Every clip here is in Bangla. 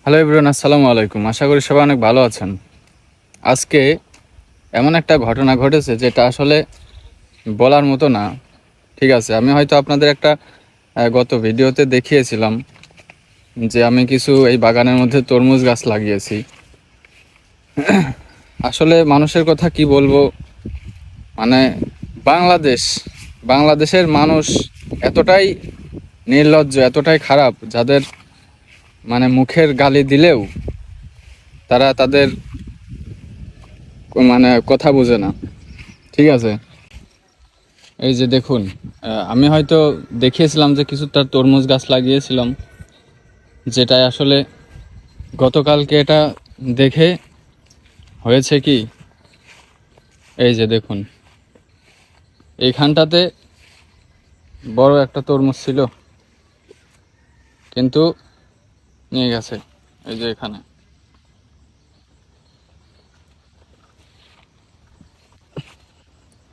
হ্যালো এভরিওয়ান, আসসালামু আলাইকুম। আশা করি সবাই অনেক ভালো আছেন। আজকে এমন একটা ঘটনা ঘটেছে যেটা আসলে বলার মতো না। ঠিক আছে, আমি হয়তো আপনাদের একটা গত ভিডিওতে দেখিয়েছিলাম যে আমি কিছু এই বাগানের মধ্যে তরমুজ গাছ লাগিয়েছি। আসলে মানুষের কথা কি বলবো, মানে বাংলাদেশ বাংলাদেশের মানুষ এতটাই নির্লজ্জ, এতটাই খারাপ, যাদের মানে মুখের গালি দিলেও তারা তাদের মানে কথা বোঝে না। ঠিক আছে, এই যে দেখুন, আমি হয়তো দেখিয়েছিলাম যে কিছু তার তরমুজ গাছ লাগিয়েছিলাম, যেটাই আসলে গতকালকে এটা দেখে হয়েছে কি, এই যে দেখুন, এইখানটাতে বড় একটা তরমুজ ছিল, কিন্তু নিয়ে গেছে। এই যে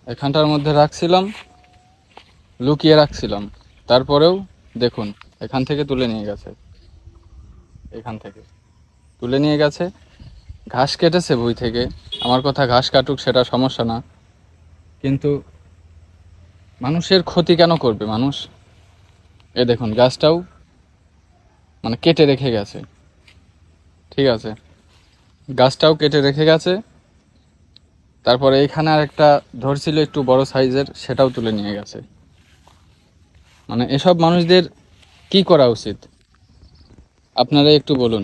এখানটার মধ্যে রাখছিলাম, লুকিয়ে রাখছিলাম, তারপরেও দেখুন এখান থেকে তুলে নিয়ে গেছে। এখান থেকে তুলে নিয়ে গেছে, ঘাস কেটেছে বই থেকে। আমার কথা, ঘাস কাটুক, সেটা সমস্যা না, কিন্তু মানুষের ক্ষতি কেন করবে মানুষ? এ দেখুন, গাছটাও মানে কেটে রেখে গেছে। ঠিক আছে, গাছটাও কেটে রেখে গেছে। তারপরে এইখানে আর একটা ধরছিল একটু বড় সাইজের, সেটাও তুলে নিয়ে গেছে। মানে এসব মানুষদের কি করা উচিত আপনারা একটু বলুন।